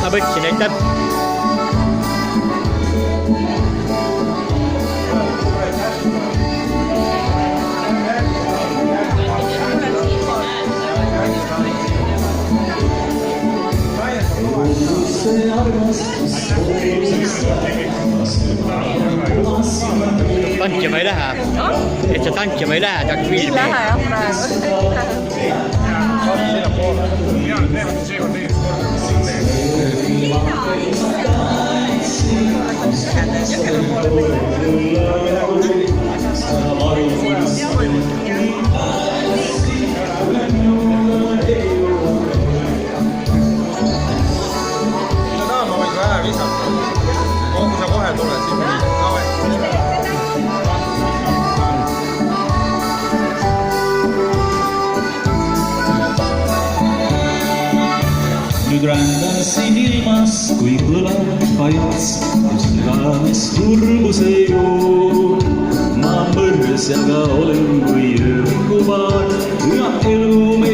Ma võtsin, aitäh! Tantsima ei lähe? Et sa tantsima ei lähe, tahaks filmi? Lähe jah Nüüd rändasin ilmas, kui kõlab kaits, südames kurbuse joon. Ma mõrgas ja ka olen kui öökuvaar, üha elu